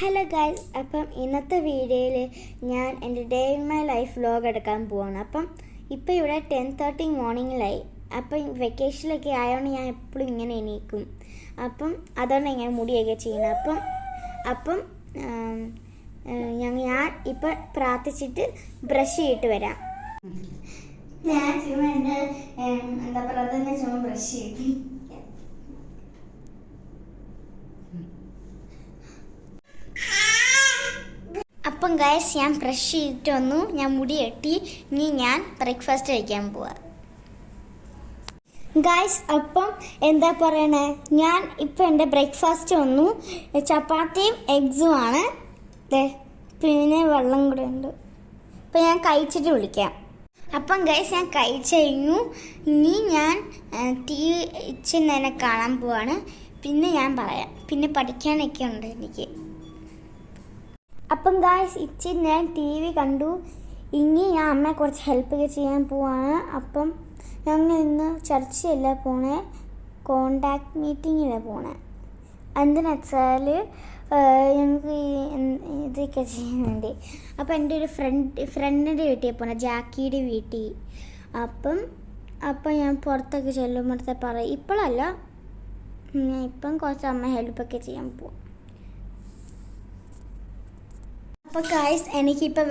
Hello guys, അപ്പം ഇന്നത്തെ വീഡിയോയിൽ ഞാൻ എൻ്റെ day in my life vlog എടുക്കാൻ പോവാണ്. അപ്പം ഇപ്പം ഇവിടെ 10:30 മോർണിംഗിലായി. അപ്പം വെക്കേഷനിലൊക്കെ ആയതുകൊണ്ട് ഞാൻ എപ്പോഴും ഇങ്ങനെ എണീക്കും. അപ്പം അതുകൊണ്ട് ഞാൻ മുടിയൊക്കെ ചെയ്യുന്നത്. അപ്പം ഞാൻ ഇപ്പം പ്രാർത്ഥിച്ചിട്ട് ബ്രഷ് ചെയ്തിട്ട് വരാം. ഞാൻ ചുമ്മാ എൻ്റെ എന്താ പറയുക ചുമ്മാ ബ്രഷ് ചെയ്തു. അപ്പം ഗൈസ്, ഞാൻ ബ്രഷ് ചെയ്തിട്ട് വന്നു, ഞാൻ മുടി കെട്ടി. ഇനി ഞാൻ ബ്രേക്ക്ഫാസ്റ്റ് കഴിക്കാൻ പോവാ. ഗൈസ്, അപ്പം എന്താ പറയണേ, ഞാൻ ഇപ്പം എൻ്റെ ബ്രേക്ക്ഫാസ്റ്റ് വന്നു. ചപ്പാത്തിയും എഗ്സും ആണ്. പിന്നെ വെള്ളം കൂടെ ഉണ്ട്. അപ്പം ഞാൻ കഴിച്ചിട്ട് വിളിക്കാം. അപ്പം ഗൈസ്, ഞാൻ കഴിച്ചു കഴിഞ്ഞു. ഇനി ഞാൻ TV ഇച്ചിരി നേരം കാണാൻ പോവാണ്. പിന്നെ ഞാൻ പറയാം. പിന്നെ പഠിക്കാനൊക്കെ ഉണ്ട് എനിക്ക്. അപ്പം ഗായ്സ്, ഇച്ചിരി ഞാൻ TV കണ്ടു. ഇനി ഞാൻ അമ്മയെ കുറച്ച് ഹെൽപ്പൊക്കെ ചെയ്യാൻ പോവാണ്. അപ്പം ഞങ്ങൾ ഇന്ന് ചർച്ചയല്ല പോണേ, കോണ്ടാക്ട് മീറ്റിങ്ങിലാണ് പോണേ. എന്തിനാ വെച്ചാൽ ഞങ്ങൾക്ക് ഇതൊക്കെ ചെയ്യാൻ വേണ്ടി. അപ്പം എൻ്റെ ഒരു ഫ്രണ്ടിൻ്റെ വീട്ടിൽ പോണേ, ജാക്കിയുടെ വീട്ടിൽ. അപ്പം ഞാൻ പുറത്തൊക്കെ ചെല്ലുമ്പോഴത്തെ പറയും. ഇപ്പോഴല്ല, ഞാൻ ഇപ്പം കുറച്ച് അമ്മ ഹെൽപ്പൊക്കെ ചെയ്യാൻ പോവാം. അപ്പോൾ ഗൈസ്, എനിക്കിപ്പോൾ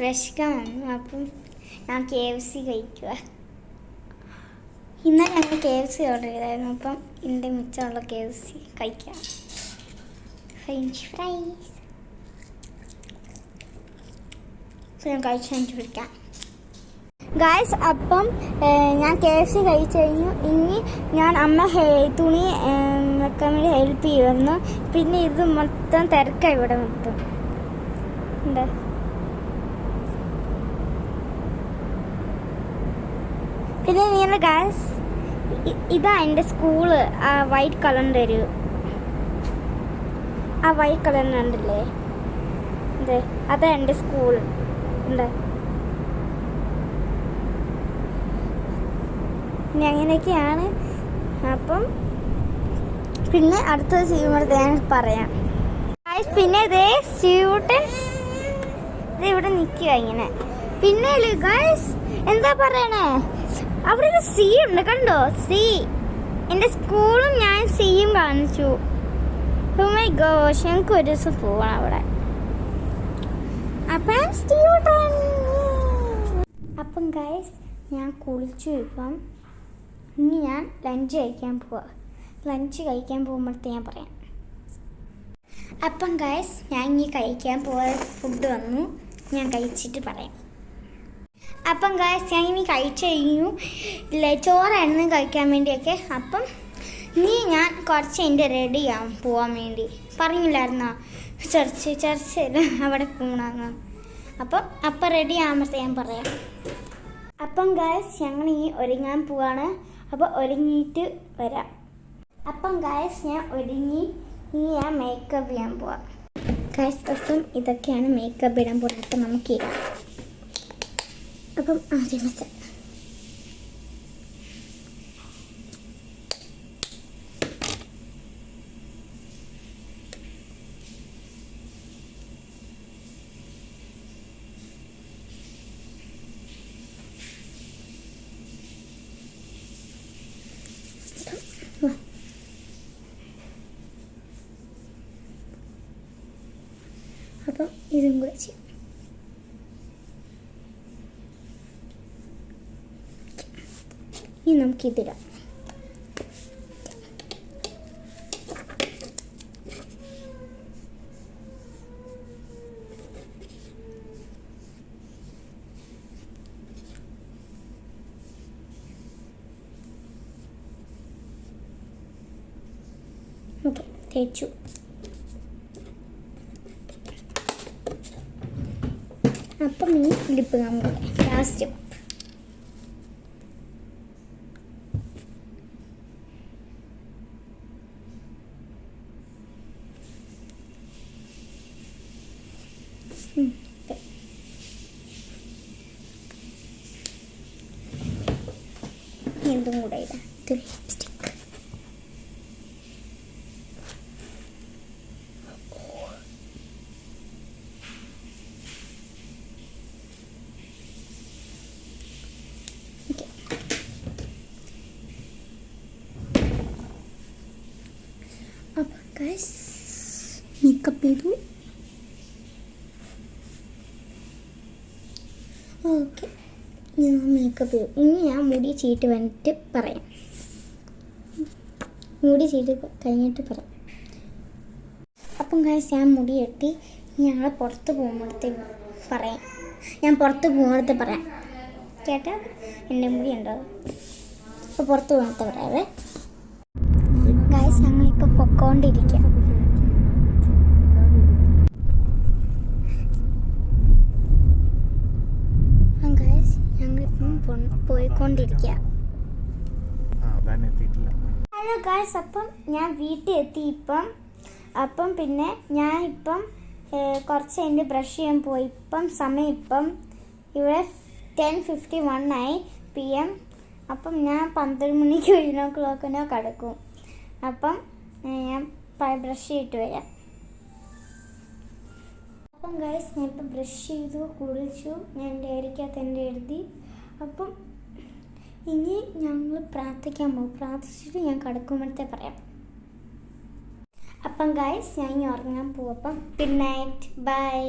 വിശക്കാൻ വന്നു. അപ്പം ഞാൻ KFC കഴിക്കുക. ഇന്നലെ ഞങ്ങൾ KFC ഓർഡർ ചെയ്തായിരുന്നു. അപ്പം ഇതിൻ്റെ മിച്ചമുള്ള KFC കഴിക്കാം. ഫ്രഞ്ച് ഫ്രൈസ് ഞാൻ കഴിച്ചു പിടിക്കാം. ഗായ്സ്, അപ്പം ഞാൻ KFC കഴിച്ചു കഴിഞ്ഞു. ഇനി ഞാൻ അമ്മ തുണി വെക്കാൻ വേണ്ടി ഹെൽപ്പ് ചെയ്യുമായിരുന്നു. പിന്നെ ഇത് മൊത്തം തിരക്കാണ് ഇവിടെ മൊത്തം ഉണ്ട്. പിന്നെ ഇങ്ങനെ ഗായ്സ്, ഇതാ എൻ്റെ സ്കൂള്. ആ വൈറ്റ് കളറിൻ്റെ ആ വൈറ്റ് കളറിനുണ്ടല്ലേ, അതാ എൻ്റെ സ്കൂൾ ഉണ്ട്. പിന്നെ അങ്ങനെയൊക്കെയാണ്. അപ്പം പിന്നെ അടുത്ത ചെയ്യുമ്പോൾ ഞാൻ പറയാം. പിന്നെ ഇതേ സ്യൂട്ടൻ ഇവിടെ നിൽക്കുക ഇങ്ങനെ. പിന്നെ ഗൈസ്, എന്താ പറയണേ, അവിടെ ഒരു സി ഉണ്ട്, കണ്ടോ? സി. എൻ്റെ സ്കൂളും ഞാൻ സിയും കാണിച്ചു. ഓ മൈ ഗോഷ്, ഞങ്ങൾക്ക് ഒരു ദിവസം പോവാണ് അവിടെ. അപ്പം ഗൈസ്, ഞാൻ കുളിച്ചു. ഇപ്പം ഇനി ഞാൻ ലഞ്ച് കഴിക്കാൻ പോവാ. ലഞ്ച് കഴിക്കാൻ പോകുമ്പോഴത്തെ ഞാൻ പറയാം. അപ്പം ഗൈസ്, ഞാൻ ഇനി കഴിക്കാൻ പോയ ഫുഡ് വന്നു, ഞാൻ കഴിച്ചിട്ട് പറയാം. അപ്പം ഗൈസ്, ഞാൻ ഇനി കഴിച്ചു കഴിഞ്ഞു. ചോറായിരുന്നു കഴിക്കാൻ വേണ്ടിയൊക്കെ. അപ്പം ഇനി ഞാൻ കുറച്ച് എൻ്റെ റെഡി ആവും പോകാൻ വേണ്ടി. പറഞ്ഞില്ലായിരുന്നോ ചർച്ചയിൽ അവിടെ പോകണമെന്ന്. അപ്പം റെഡി ആകുമ്പോഴത്തെ ഞാൻ പറയാം. അപ്പം ഗൈസ്, ഞങ്ങൾ ഇനി ഒരുങ്ങാൻ പോവാണ്. അപ്പോൾ ഒരുങ്ങിയിട്ട് വരാം. അപ്പം ഗൈസ്, ഞാൻ ഒരുങ്ങി. ഇനി ഞാൻ മേക്കപ്പ് ചെയ്യാൻ പോവാം. ഗൈസ്, അപ്പം ഇതൊക്കെയാണ് മേക്കപ്പ് ഇടാൻ പോകുന്നത്. അപ്പം നമുക്ക് ഇടാം. അപ്പം ആദ്യമത്തെ അപ്പം ഇതും കൂടെ ചെയ്യും. ഇനി നമുക്കിതിടാം. ഓക്കെ, തേച്ചു. അപ്പം ഇനി ലിപ്പ് നമുക്ക് ലാസ്റ്റ്. എന്തും കൂടെ ഇടാം. ലിപ്സ്റ്റിക് ഗൈസ് മേക്കപ്പ് ചെയ്തു. ഓക്കെ, ഞാൻ മേക്കപ്പ് ചെയ്തു. ഇനി ഞാൻ മുടി ചീട്ട് വന്നിട്ട് പറയാം. മുടി ചീട്ട് കഴിഞ്ഞിട്ട് പറയാം. അപ്പം ഗൈസ് ഞാൻ മുടി കെട്ടി ഞങ്ങൾ പുറത്ത് പോകുമ്പോഴത്തേക്ക് പറയാം. ഞാൻ പുറത്ത് പോകുമ്പോഴത്തെ പറയാം കേട്ടാ. എൻ്റെ മുടി ഉണ്ടോ? അപ്പോൾ പുറത്ത് പോകുമ്പോഴത്തെ പറയാവേ. ഗൈസ് ഞങ്ങളിപ്പോൾ പൊക്കോണ്ടിരിക്കാം. ഗൈസ് ഞങ്ങളിപ്പം പോയിക്കൊണ്ടിരിക്കുക. ഹലോ ഗൈസ്, അപ്പം ഞാൻ വീട്ടിൽ എത്തി ഇപ്പം. അപ്പം പിന്നെ ഞാൻ ഇപ്പം കുറച്ച് കഴിഞ്ഞ് ബ്രഷ് ചെയ്യാൻ പോയി. ഇപ്പം സമയം ഇപ്പം ഇവിടെ 10:51 PM. അപ്പം ഞാൻ 12 മണിക്ക് 1 o'clock കിടക്കും. അപ്പം ഞാൻ ബ്രഷ് ചെയ്തിട്ട് വരാം. അപ്പം ഗൈസ് ഞാൻ ഇപ്പം ബ്രഷ് ചെയ്തു, കുളിച്ചു, ഞാൻ ഡയറിക്കകത്ത് എൻ്റെ എഴുതി. അപ്പം ഇനി ഞങ്ങൾ പ്രാർത്ഥിക്കാൻ പോകും. പ്രാർത്ഥിച്ചിട്ട് ഞാൻ കിടക്കുമ്പോഴത്തെ പറയാം. അപ്പം ഗൈസ് ഞാൻ ഇനി ഉറങ്ങാൻ പോകും. അപ്പം ഗുഡ് നൈറ്റ്, ബൈ.